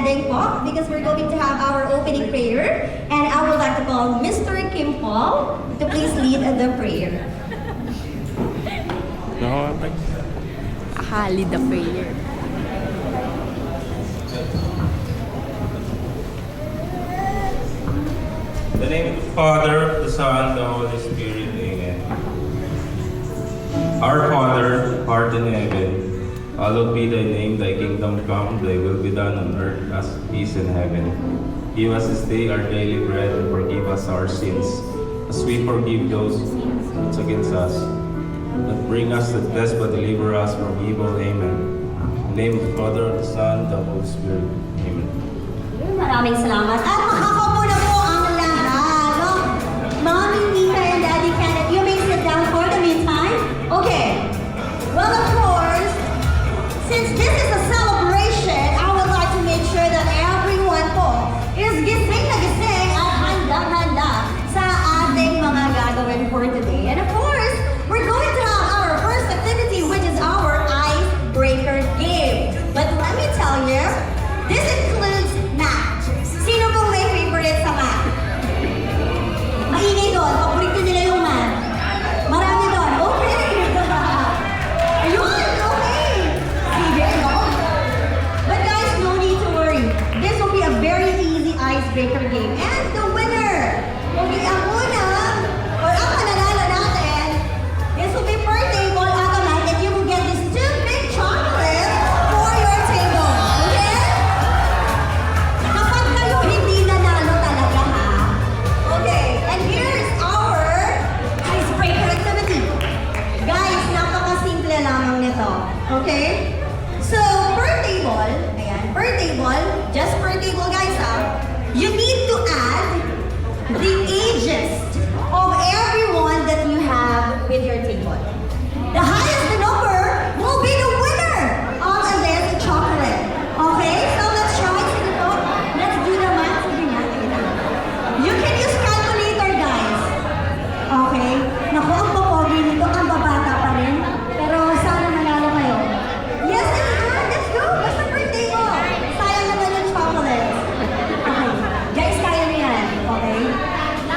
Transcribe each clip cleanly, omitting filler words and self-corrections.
standing po because we're going to have our opening prayer. And I would like to call Mr. Kim Paul to please lead the prayer. No, Lead the prayer. in the name of the Father, the Son, the Holy Spirit, Amen. Our Father, who art in heaven, hallowed be thy name, thy kingdom come, thy will be done on earth as it is in heaven. Give us this day our daily bread, and forgive us our sins, as we forgive those who sin against us. But bring us to death, but deliver us from evil. Amen. In the name of the Father, the Son, the Holy Spirit. Amen. Maraming salamat. At makakaupo na po ang lahat. No? Mommy, Nika, and Daddy Kenneth, you may sit down for the meantime. Okay. Well, of course, since this is a celebration, I would like to make sure that everyone po is gising na gising at handang-handa sa ating mga gagawin for today. And of course, we're going to have our first activity, which is our icebreaker game. But let me tell you, this includes math. Sino pong may favorite sa math? Maingay doon. Paborito nila yung math. Marami doon. Okay. Ayun, okay. Sige, no? But guys, no need to worry. This will be a very easy icebreaker game. And the winner will be ang unang or ang mananalo natin. This will be per table automatic and you will get these 2 big chocolates for your table. Okay? Kapag kayo hindi nanalo talaga ha. Okay, and here's our icebreaker activity. Guys, napaka-simple lamang nito. Okay? So, per table, ayan, per table, just per table guys ha, you need to add the ages of everyone that you have with your table. The highest number will be the winner of this chocolate. Okay? So let's try. Sige po. Let's do the math. Sige nga. Sige na. You can use calculator, guys. Okay? Naku, ang popogi nito. Ang babata pa rin. Pero sana manalo kayo. Yes, let's go. Let's go. Basta per table. Sayang naman yung chocolate. Okay. Guys, kaya niyo yan. Okay?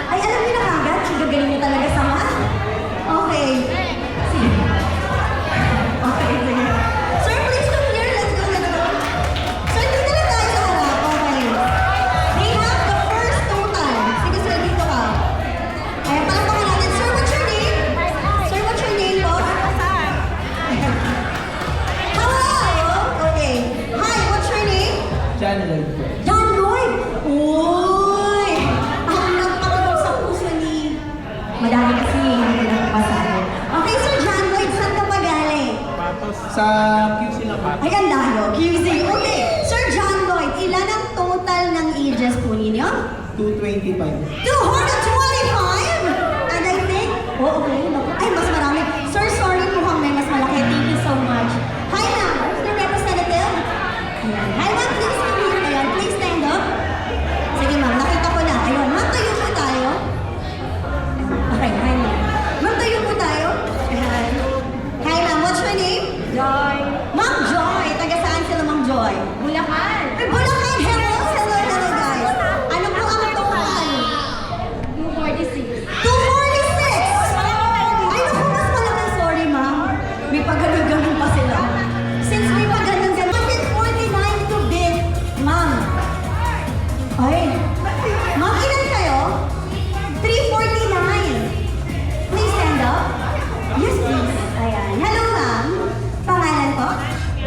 Ay, alam niyo na kagad. Gagaling niyo talaga sa math. Okay. Sige. Okay, sige. Sir, please come here. Let's go, let's go. Sir, dito lang tayo sa harap. Okay. They have the first total. Sige, sir, dito ka. Eh, palakpakan natin. Sir, what's your name? Sir, what's your name po? Hello! Okay. Hi, what's your name? John Lloyd po. John Lloyd! Uy! Ang nagpatulog sa puso ni... Madami kasi hindi na nagpasabi. Okay, Sir John Lloyd, saan ka pa galing? Sa QC lang po. Ay, ang layo. QC. Okay, Sir John Lloyd, ilan ang total ng ages po ninyo? 225. 225? And I think... Oh, okay. Ay, mas marami. Sir, sorry mukhang may mas malaki. Thank you so much. Hi, ma'am. Mr. Representative. Ayan. Hi, ma'am. Please come here. Ayan, please stand up. Sige, ma'am. Nakita ko na. Ayun, ma'am, tayo po tayo. Okay, hi, ma'am. Ma'am, tayo po tayo. Ayan. Hi, ma'am. What's your name? Joy. Ma'am Joy. Taga saan sila, Ma'am Joy? Bulacan. Ay, Bulacan. Hello. Hello, hello, guys. Ano po ang total? 246. 246? Ay, naku, mas malaki. Sorry, ma'am. May pagganon pa sila. Since may pagganon-ganon. 149 to bid, ma'am. Ay. Ma'am, ilan kayo? 349. Please stand up. Yes, please. Ayan. Hello, ma'am. Pangalan po?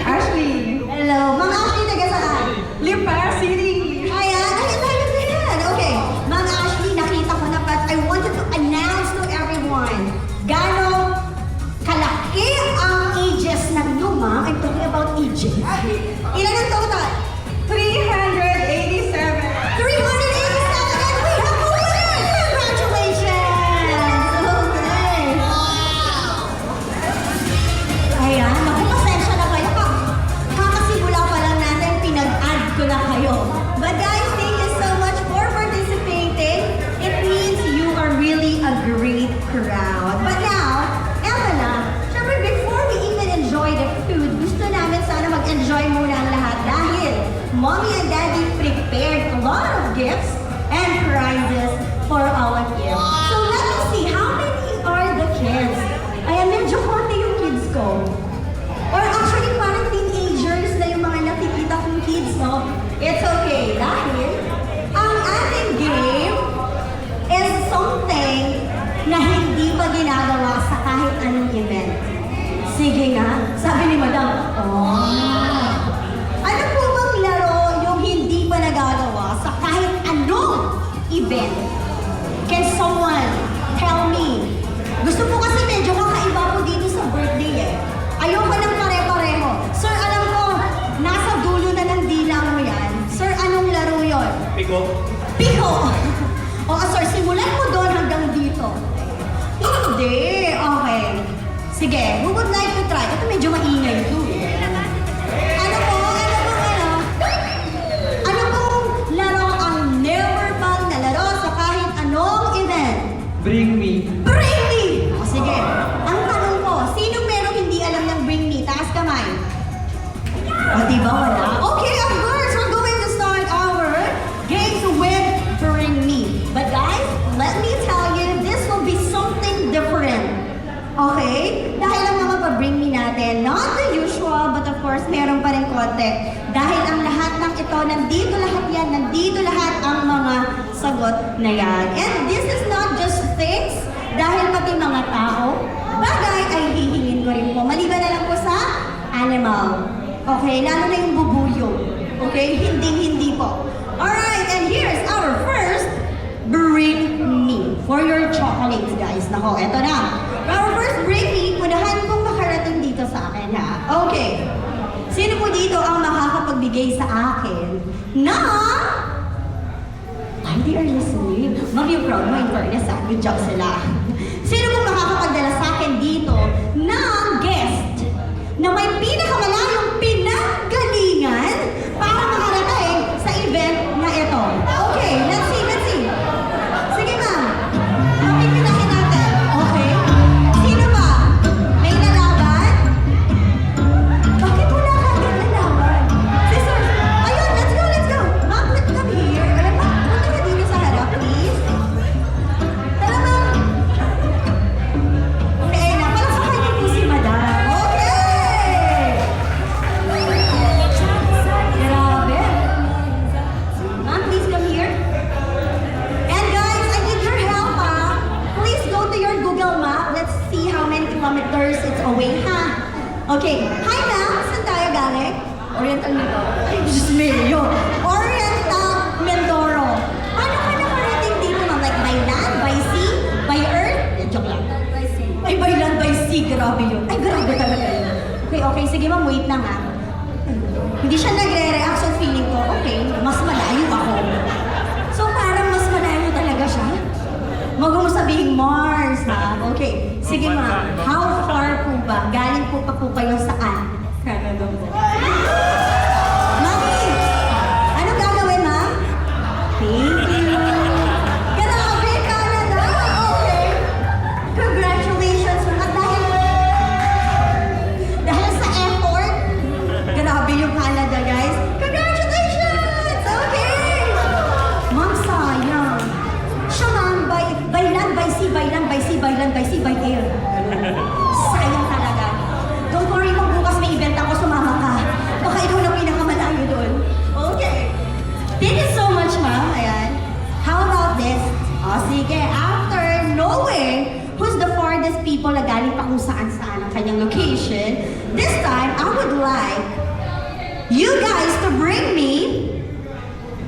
Ashley. Hello. Ma'am Ashley, taga saan? Lipa City. Ayan. Ay, tayo na yan. Okay. Ma'am Ashley, nakita ko na, but I wanted to announce to everyone gano'ng kalaki ang ages ng inyo, ma'am. I'm talking about ages. Ilan ang total? 387. 387! And we have a winner! Congratulations! Okay. Ayan, naku, pasensya na kayo. Kakasimula pa lang natin, pinag-add ko na kayo. But guys, thank you so much for participating. It means you are really a great crowd. But now, eto na, syempre before we even enjoy the food, gusto namin sana mag-enjoy muna ang lahat dahil Mommy and Daddy gifts and prizes for our kids. So let me see, how many are the kids? Ayan, medyo konti yung kids ko. Or actually, parang teenagers na yung mga nakikita kong kids, no? It's okay. Dahil, ang ating game is something na hindi pa ginagawa sa kahit anong event. Sige nga, sabi ni Madam, ano po bang laro yung hindi pa nagagawa sa kahit anong event? Can someone tell me? Gusto po kasi medyo kakaiba po dito sa birthday eh. Ayoko ng pare-pareho. Sir, alam ko, nasa dulo na ng dila mo yan. Sir, anong laro yon? Pico. Pico! O, sir, simulan mo doon hanggang dito. Hindi. Okay. Sige, who would like to try? Ito medyo maingay ito. Ano po? Ano pong laro ang never pang nalaro sa kahit anong event? Bring me. Bring me! O, sige. Ang tanong ko, sinong merong hindi alam ng bring me? Taas kamay. O, diba wala? Okay, of course, we're going to start our games with bring me. But guys, let me tell you, this will be something different. Okay? Dahil ang mga pa-bring me natin, not the usual, but of course, meron pa rin konti. Dahil ang lahat ng ito, nandito lahat yan, nandito lahat ang mga sagot na yan. And this is not just things, dahil pati mga tao, bagay ay hihingin ko rin po. Maliban na lang po sa animal. Okay? Lalo na yung bubuyo. Okay? Hindi po. Alright, and here's our first bring me for your chocolates, guys. Nako, eto na. Our first bring me, punahan kong makarating dito sa akin, ha? Okay. Sino po dito ang makakapagbigay sa akin na... Ay, they are listening. Ma'am, you're proud mo in fairness, ha? Good job sila. Sino pong makakapagdala sa akin dito ng guest na may pinakamalayong pinanggalingan para makarating sa event na ito? Okay, let's see. Sige, ma'am. Pipinahin natin. Okay. Sino ba? May lalaban? Bakit wala ka agad lalaban? Sir, ayun, let's go. Ma'am, come here. Alam mo, punta ka dito sa harap, please. Tara, ma'am. Okay, napalaksakan niyo po si madam. Okay! Grabe. Ma'am, please come here. And guys, I need your help, ha? Please go to your Google Map. Let's see how many kilometers it's away, ha? Okay. Hi, ma'am. Saan tayo galing? Oriental Mindoro. Ay, Diyos mio. Oriental Mindoro. Paano ka nakarating dito, ma'am? Like by land, by sea, by earth? Joke lang. Ay, by land, by sea. Grabe yun. Ay, grabe talaga yun. Okay. Sige, ma'am. Wait lang, ha? Hindi siya nagre-react, so feeling ko, okay, mas malayo ako. So parang mas malayo talaga siya. Huwag mo sabihin Mars, ha? Okay. Sige, ma'am. How far po ba? Galing po pa po kayo saan? Canada. Mami! Anong gagawin, ma'am? Thank you. Grabe, Canada! Okay. Congratulations, ma'am. At dahil sa effort, grabe yung Canada, guys. Congratulations! Okay! Ma'am, sayang. Siya, ma'am, by land, by sea, by land, by sea, by land, by sea, by air. Sayang talaga. Don't worry, kung bukas may event ako, sumama ka. Baka ikaw na pinakamalayo doon. Okay. Thank you so much, ma'am. Ayan. How about this? O, sige. After knowing who's the farthest people na galing pa kung saan-saan ang kanyang location, this time, I would like you guys to bring me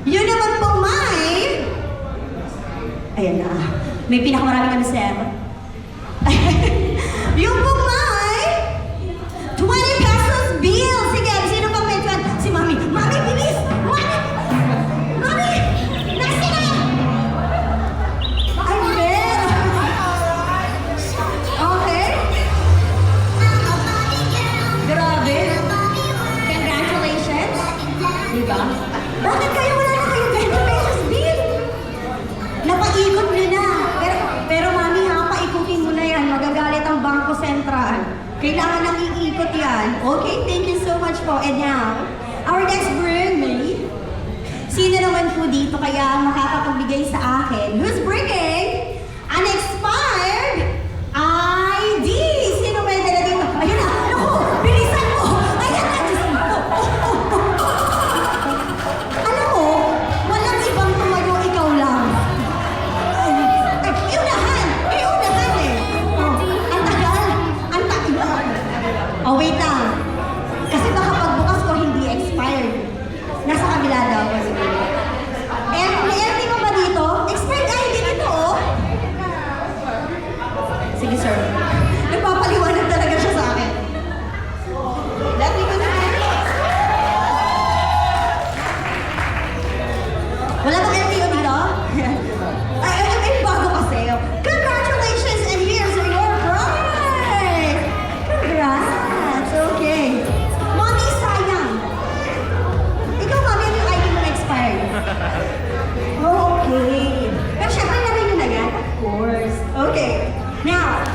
yun naman po may... Ayan na. May pinakamaraming kami, sir. Yung po may 20 pesos bill. Sige, sino pang may 20? Si Mami. Mami, bilis! Mami! Nasa na! Ay, Ben! Okay. Grabe. Congratulations. Diba? Bakit kayo wala na kayo 20 pesos bill? Napaikot nyo na. Pero mami ha, paikutin mo na yan. Magagalit ang Bangko Sentral. Kailangan nang iikot yan. Okay, thank you so much po. And now, our next bring me. Sino naman po po dito kaya makakapagbigay sa akin. Who's bringing an expired ID? Sino may dala dito? Ayun na! Naku! Bilisan mo! Ayan na! Diyos mo! Alam mo, walang ibang tumayo, ikaw lang. Ay, iunahan! Iunahan eh! Oh, ang tagal! Ang tagal! Oh, wait lang. Kasi baka pagbukas ko hindi expired. Nasa kabila daw. May empty mo ba dito? Expired ID dito, oh. Sige, sir. Nagpapaliwanag talaga siya sa akin. Let me go na. Wala bang LTO dito? Ay, bago kasi. Congratulations and here's your prize! Congrats! Okay. Mommy, sayang. Ikaw, Mommy, ano yung ID mo expired? Okay. Pero syempre, namin yun na yan. Of course. Okay. Now,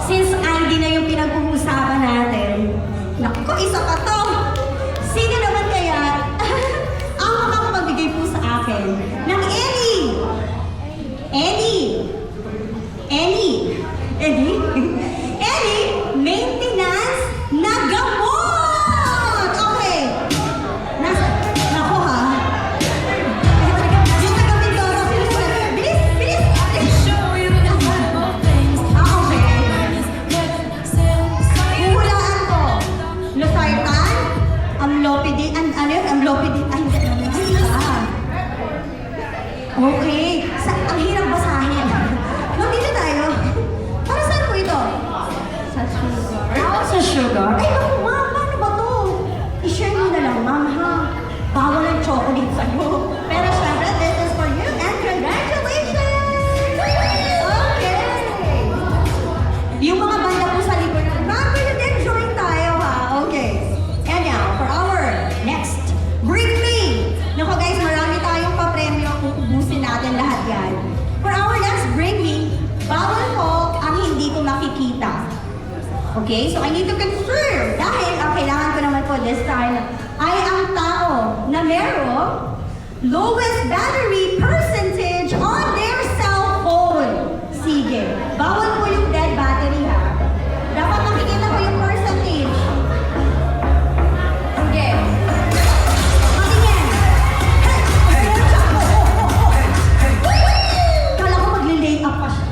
since ID na yung pinag-uusapan natin, naku, isa pa to. Sino naman kaya ang makakapagbigay po sa akin ng any maintenance na gamot! Okay. Naku ha. Yung taga-Mindoro, sino ba? Bilis! Bilis! Okay. Huhulaan ko. Losartan, amlopidine, ano yun? Amlopidine, ay, hindi ba? Okay. Ang hirap basahin. No, dito tayo. Para saan po ito? Sa sugar. Sa sugar? Ay, naku, ma'am. Paano ba to? I-share mo na lang, ma'am, ha? Bawal ang chocolate sa'yo. Pero syempre, this is for you and congratulations! Okay. Yung mga banda po sa likod, ma'am, pwede din join tayo, ha? Okay. And now, for our next briefing. Naku, guys, marami tayong pa-premyo. Uubusin natin lahat yan. For our next briefing, bawal po ang hindi ko makikita. Okay? So, I need to confirm. Dahil ang kailangan ko naman po this time ay ang tao na merong lowest battery percentage on their cell phone. Sige. Bawal po yung dead battery, ha? Dapat makikita ko yung percentage. Sige. Patingin. Kala ko magli-lay up pa siya.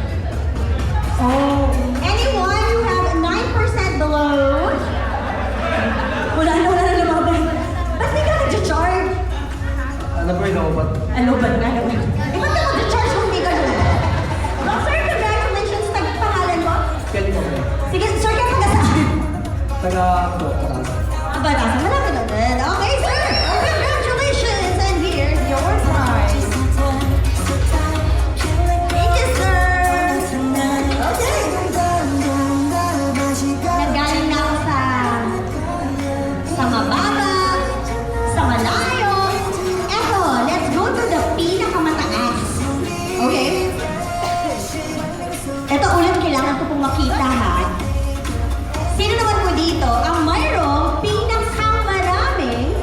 Oh. Anyone who have 9% below? Wala na lumaban. Ba't di ka nag-charge? Ano ba yun? Ano ba na? Eh, ba't ka mag-charge kung di ka lumaban? Well, sir, congratulations. Tag-pangalan mo? Pwede mo ba? Sige, sir, kaya mag-asaan? Taga-ako. Batasan, malapit na din. Okay, sir. Congratulations. And here's your prize. Thank you, sir. Okay. Nagaling na ako sa mababa, sa malayo. Eto, let's go to the pinakamataas. Okay? Ito ulit, kailangan ko pong makita, ha? Sino naman po dito ang mayroong pinakamaraming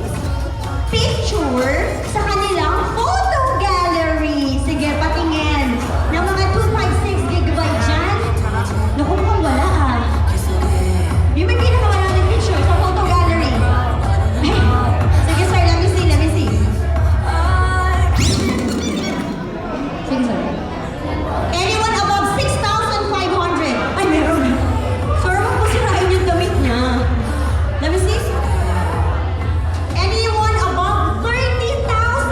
picture sa kanilang photo gallery? Sige, patingin. Ng mga 256 gigabyte dyan. Naku, mukhang wala, ah. Yung may pinakamaraming picture sa photo gallery. Ay, sige, sir, let me see. Sige, sir. Anyone above 6,500? Ay, meron. Sir, huwag mo sirain yung damit niya. Let me see. Anyone above 30,000?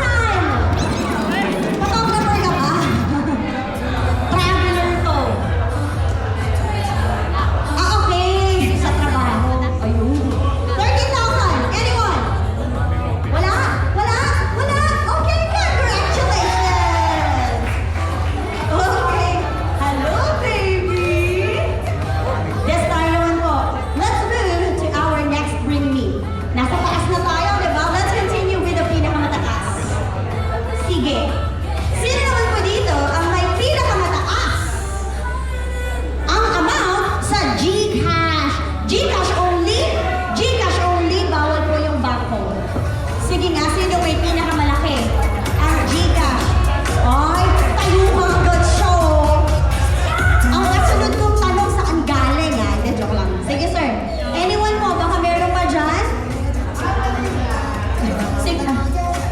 Sige.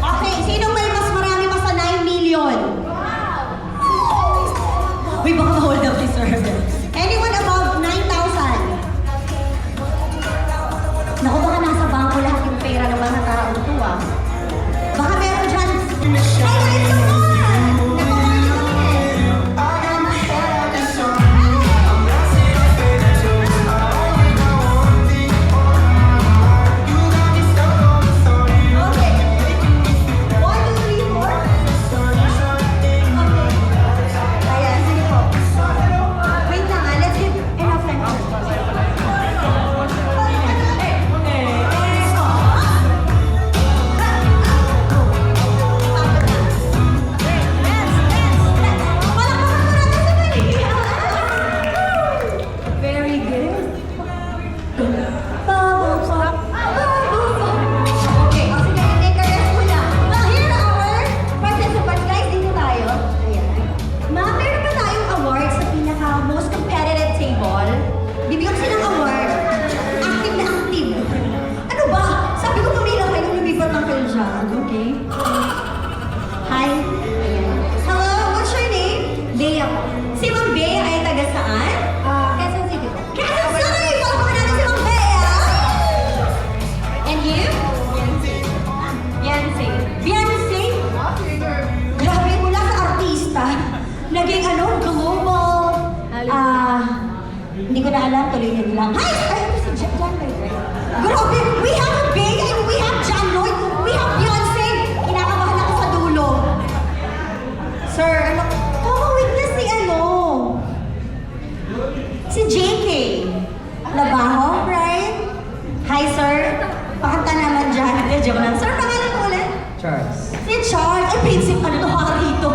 Okay, sino may mas marami pa sa 9 million? Uy, baka ma-hold up si Sir. Anyone above 9,000? Naku, baka nasa bangko lahat yung pera ng mga taong to ah. Baka meron dyan. Ay, wait, come on! Napakarami kami. Okay. 1, 2, 3, 4. Okay. Ayan, sige po. Wait lang ah, let's give enough time. Very good. Okay, o sige, take a rest muna. Now, here are our participants. Guys, dito tayo. Ayan. Ma'am, meron ba tayong award sa pinaka-most competitive table? Bibigyan ko silang award. Active na active. Ano ba? Sabi ko pamila kayo nung lumipat lang kayo dyan. Okay? Hi. Ayan. Hello, what's your name? Bea po. Si Ma'am Bea ay taga saan? Quezon City po. Quezon City! Palpakan natin si Ma'am Bea! And you? Beyonce. Beyonce? Grabe, mula sa artista, naging global, hindi ko na alam, tuloy na lang. Hi! Ay, si John Lloyd, right? Grabe, we have a Bea and we have John Lloyd, we have Beyonce. Kinakabahan ako sa dulo. Sir, common weakness si si JK. Labaho, right? Hi, sir. Pakanta naman dyan. Joke lang. Sir, pangalan mo ulit? Charles. Si Charles. Ay, prinsip ka na ito. Harito.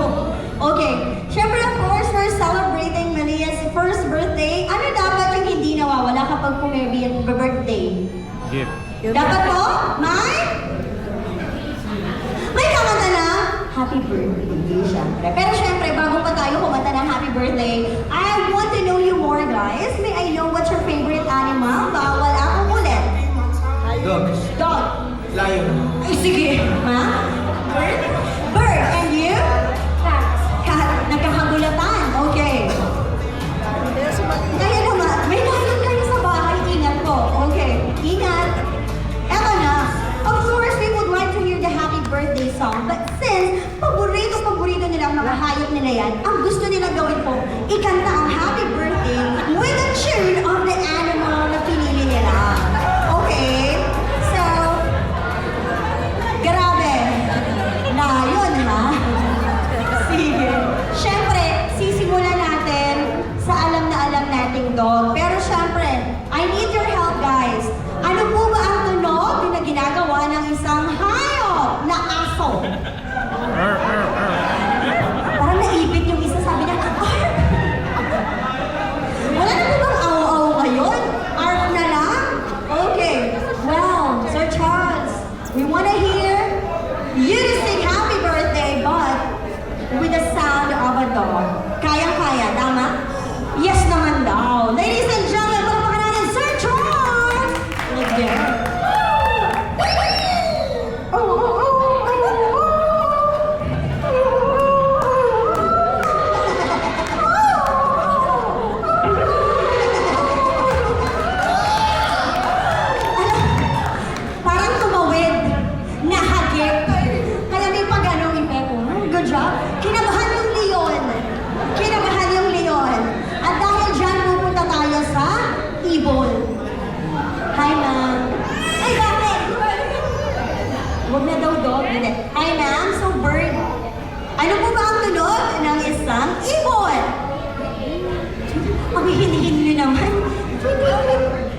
Okay. Siyempre, of course, we're celebrating Maria's first birthday. Ano dapat yung hindi nawawala kapag pumebi yung birthday? Gift. Dapat po? May kamanta na happy birthday, syempre. Pero syempre, bago pa tayo kumanta ng happy birthday, I want to know you more, guys. May I know what's your favorite animal? Bawal ako ulit. Dog. Dog. Lion. Ay, sige. Ha? Bird? Bird. And you? Cat. Nagkakagulatan. Okay. Kaya naman, may lion kayo sa bahay. Ingat po. Okay. Ingat. Eto na. Of course, we would like to hear the happy birthday song. But since paborito nila ang mga hayop nila yan, ang gusto nila gawin po, ikanta ang happy birthday with the tune of the animal na pinili nila. Okay? So, grabe. Lion, ha? Sige. Siyempre, sisimulan natin sa alam na alam nating dog. Pero siyempre, I need your help, guys. Ano po ba ang tunog na ginagawa ng isang hayop na aso? Parang naipit yung isa, sabi niya, "Arf!" Wala na po bang aw-aw ngayon? Arf na lang? Okay. Well, Sir Charles, we wanna hear you to sing happy birthday, but with the sound of a dog. Kayang-kaya, tama? Yes naman daw. Ladies and gentlemen, palakpakan natin, Sir Charles! Again. Parang tumawid, nahagip. Kaya may pag-anong epeko. Good job. Kinabahan yung leon. Kinabahan yung leon. At dahil dyan, pupunta tayo sa ibon. Hi, ma'am. Ay, bakit? Huwag na daw dog. Hindi. Hi, ma'am. So, bird. Ano po ba ang tunog ng isang ibon? Ang hinihin nyo naman.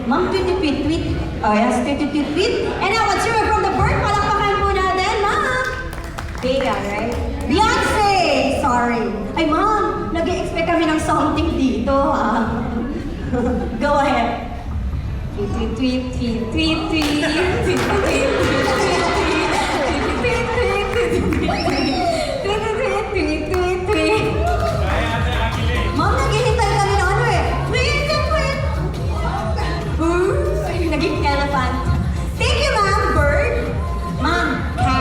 Ma'am, tweet-tweet-tweet. Oh, yes, tweet-tweet-tweet. And now, what's your from the bird? Palakpakan po natin, ma'am. Bea, right? Beyonce! Sorry. Ay, ma'am, nag-expect kami ng something dito, ha? Go ahead. Tweet-tweet-tweet-tweet-tweet. Tweet-tweet-tweet-tweet-tweet. Ma'am, naghihintay kami na ano eh. Tweet-tweet-tweet. Naging elephant. Thank you, ma'am. Bird. Ma'am, cat.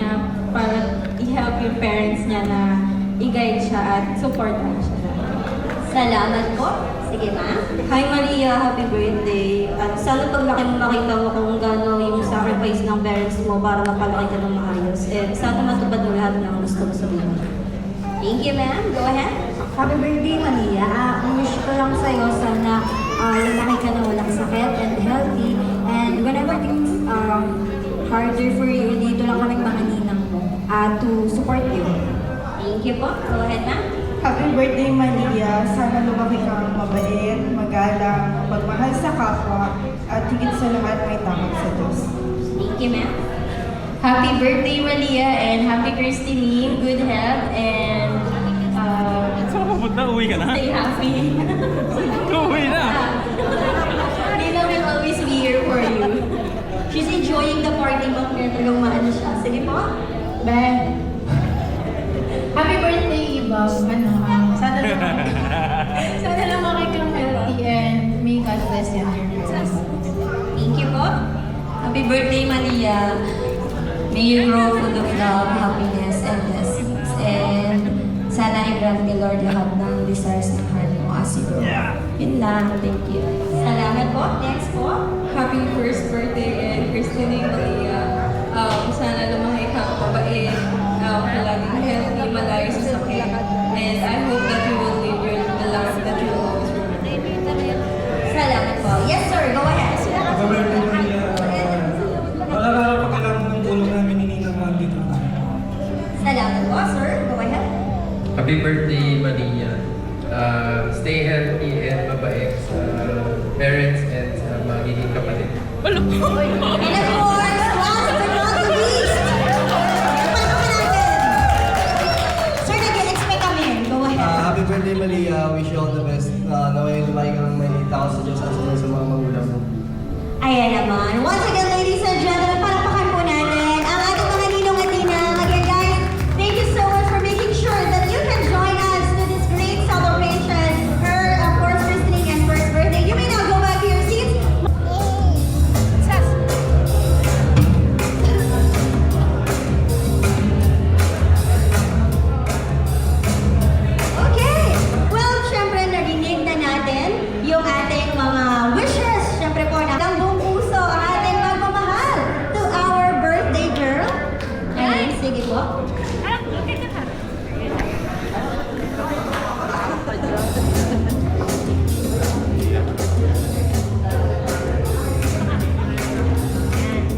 niya para i-help yung parents niya na i-guide siya at supportan siya. Salamat po. Sige, ma'am. Hi Maria, happy birthday. At sana paglaki mo makita mo kung gaano yung sacrifice ng parents mo para mapalaki ka ng maayos. And sana matupad mo lahat ng gusto mo sa buhay. Thank you, ma'am. Go ahead. Happy birthday Maria. Ang wish ko lang sa'yo, sana lumaki ka na walang sakit and healthy. And whenever things harder for you, dito lang kaming mga ninang mo to support you. Thank you po. Go ahead, ma'am. Happy birthday, Maria. Sana lumaki kang mabait, magalang, magmahal sa kapwa, at higit sa lahat may takot sa Diyos. Thank you, ma'am. Happy birthday, Malia, and happy Christine. Good health and Saan ka pupunta? Uwi ka na? stay happy. Uwi na! Lila will always be here for you. She's enjoying the party, ma'am. Kaya talagang maano siya. Sige po. Ben, happy birthday, Iba. Sana lumaki kang healthy and may God bless you and your parents. Thank you po. Happy birthday Maria. May you grow full of love, happiness, and blessings. And sana i-grant ni Lord lahat ng desires ng heart mo as you grow. Yun lang. Thank you. Salamat po. Next po. Happy first birthday and Christine Malia. Sana lumaki kang mabait, palaging healthy, malayo sa sakit. And I hope that you will live the life that you will always remember. Salamat po. Yes, sir. Go ahead. Happy birthday, Maria. Wala ka lang pag kailangan ng tulong namin ni Ninang Ma'am dito. Salamat po, sir. Go ahead. Happy birthday, Maria. Stay healthy and mabait sa parents and sa magiging kapatid. And of course, last but not the least, palakpakan natin. Sir, nag-expect kami. Go ahead. Happy birthday, Maria. Wish you all the best. Naway lumaki kang may tao sa Diyos at sa mga magulang mo. Ayan naman. Once again, ladies and gentlemen, palakpakan po natin ang ating mga ninong at ninang. Again, guys, thank you so much for making sure that you can join us to this great celebration. Her, of course, christening and first birthday. You may now go back to your seats. Okay. Well, syempre, narinig na natin yung ating mga wishes. Syempre po, ng buong puso ang ating magmamahal to our birthday girl. Okay, sige po.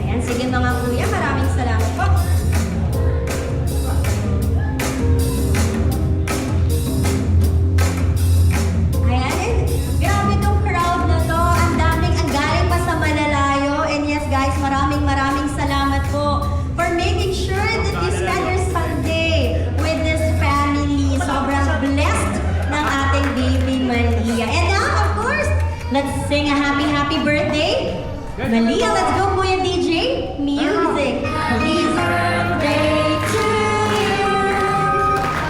Ayan, sige mga kuya, maraming salamat po. Ayan, and grabe tong crowd na to. Ang galing pa sa malalayo. And yes guys, maraming salamat po for making sure that you spend your Sunday with this family. Sobrang blessed ng ating baby Malia. And now, of course, let's sing a happy birthday. Malia, let's go Kuya DJ. Music. Happy birthday to you.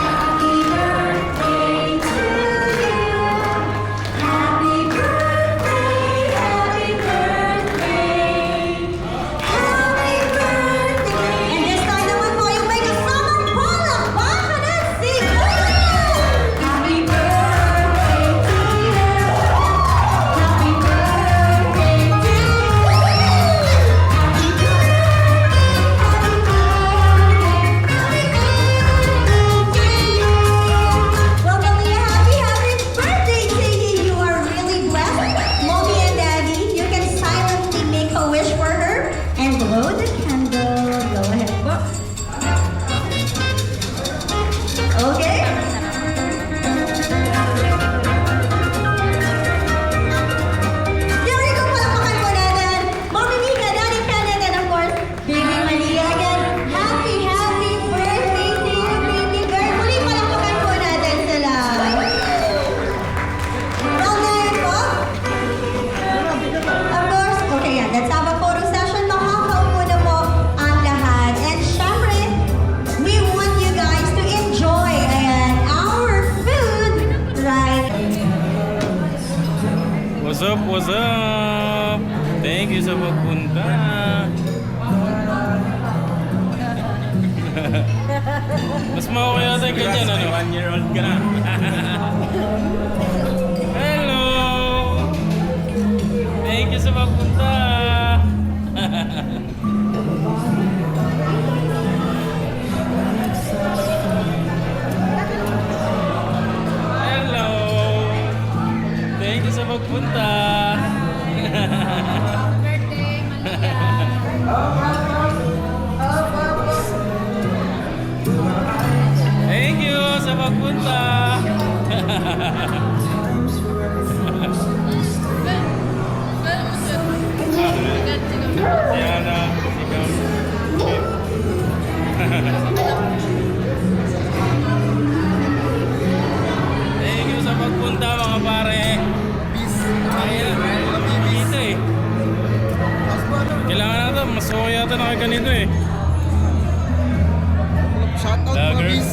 Happy birthday to you. Happy birthday, happy birthday. Happy birthday. And this time naman po yung may kasamang palakpakan at sigaw. Happy birthday to you. Happy birthday to you. Happy Well, Malia, happy birthday to you. You are really blessed. Mommy and Daddy, you can silently make a wish for her and blow the candle. Go ahead po. Okay. There we go, palakpakan po natin. Mommy Mika, Daddy Kenneth, and of course, Baby Malia again. Happy birthday to you, baby girl. Muli palakpakan po natin sila. Well, ngayon po, of course, okay yan, let's have a photo session. Makakaupo na po ang lahat. And syempre, we want you guys to enjoy, ayan, our food right. What's up? What's up? Thank you sa pagpunta. Mas okay yata yung ganyan, ano? 1-year-old ka na. Hello! Thank you sa pagpunta. Hello! Thank you sa pagpunta. Thank you sa pagpunta. Diana, ikaw. Thank you sa pagpunta mga pare. Dito eh. Kailangan natin, mas okay yata na kayo ganito eh. Shoutout mga bis.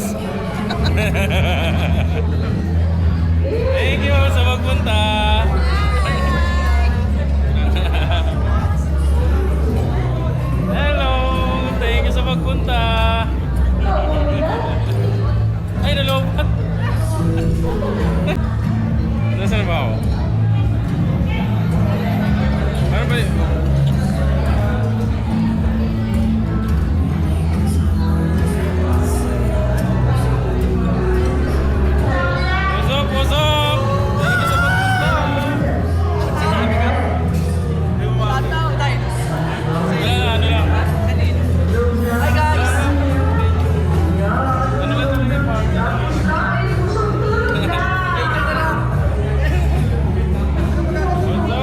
Thank you sa pagpunta. Hello, thank you sa pagpunta. Ay, nalobat. Nasaan ba ako? Ano ba yun? What's up? Thank you sa pagpunta. Wala lang. Hi guys! Ano lang tuloy yung party?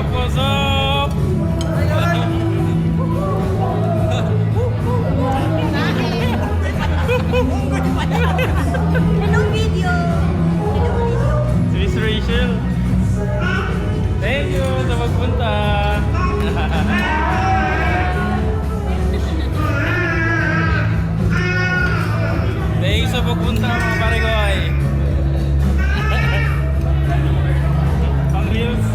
What's up? Anong video? Si Miss Rachel. Thank you sa pagpunta. Thank you sa pagpunta mga pare ko ay. Pang reels.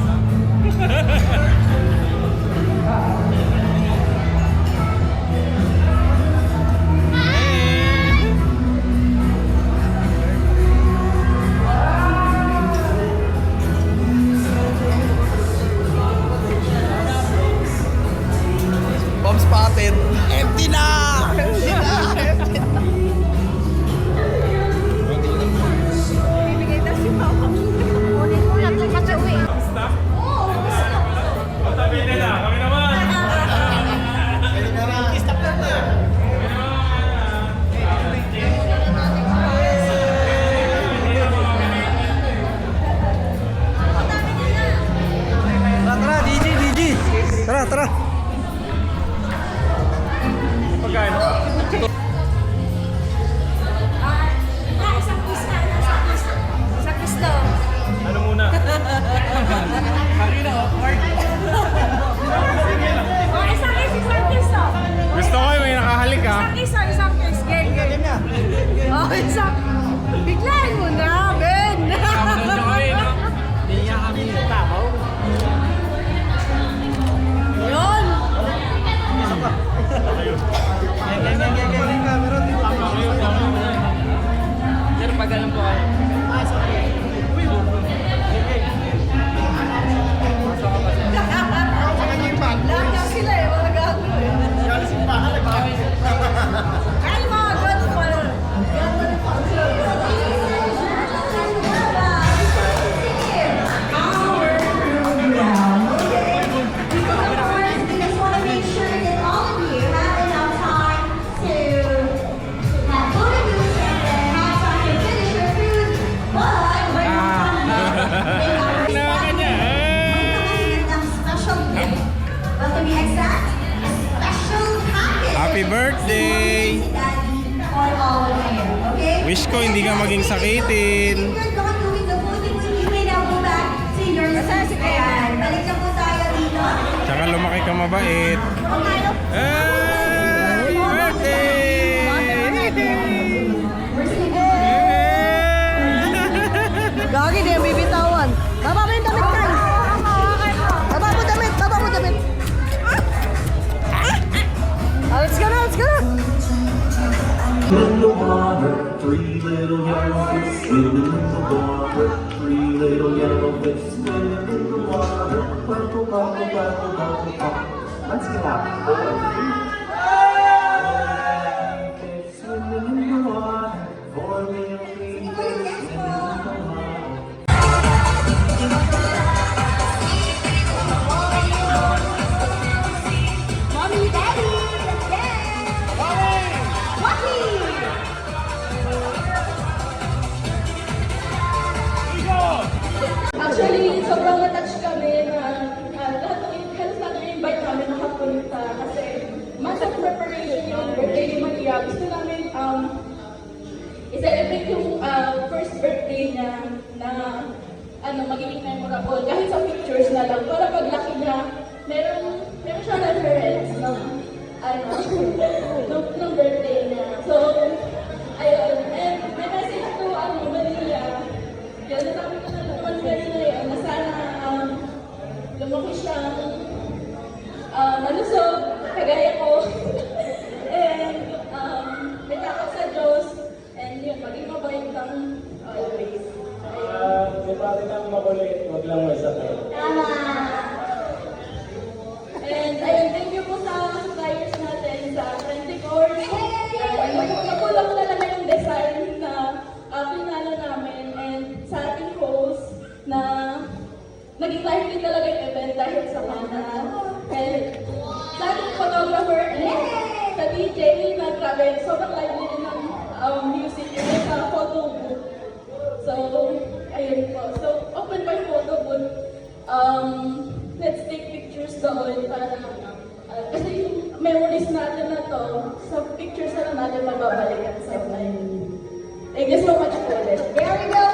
Bomb spotted. Empty na! Tabi nila, kami naman. Tara, DG. Tara. Pagkain. Isang kiss daw. Ano muna? Oh, isang kiss daw. Gusto ko yung may nakahalik ha. Isang kiss. Game. Oh, isang. Biglayin mo na, Ben. Hindi niya kami tapaw. Yun. Sir, pagalan po kayo. Lahat lang sila eh, mga gago eh. Ay, mga gago pala. Happy birthday! Wish ko hindi ka maging sakitin. Tsaka lumaki ka mabait. Happy birthday! Gagi, di yung bibitawan. Baba mo yung damit ka. Baba mo damit. Oh, let's go na. In the water, three little yellow fish swimming in the water. Three little yellow fish swimming in the water. Bubble, bubble, bubble, bubble, bubble. Let's get out. Fish swimming in the water. Four little green fish swimming in the water. Mommy, Daddy, yes! Mommy! Actually, sobrang na-touch kami na halos lahat ng invite namin nakapunta kasi months of preparation yung birthday ni Malia. Gusto namin i-celebrate yung first birthday niya na magiging memorable kahit sa pictures na lang para paglaki niya meron siya reference ng nung birthday niya. So, ayun. And may message to Malia. Yan, nasabi ko na naman kanina yun, na sana lumaki siyang malusog, kagaya ko. And may takot sa Diyos. And yun, maging mabait lang always. May pati kang makulit, huwag lang may sakit. Tama! And ayun, thank you po sa suppliers natin sa 20 course. Nakulang talaga yung design na pinalo namin and sa ating host na naging lively talaga yung event dahil sa kanya. And sa ating photographer and sa DJ na grabe, sobrang lively din ng music and sa photo booth. So, ayun po. So, open by photo booth. Let's take pictures doon para kasi yung memories natin na to, sa pictures na lang natin mababalikan sa life. Thank you so much po ulit. There we go!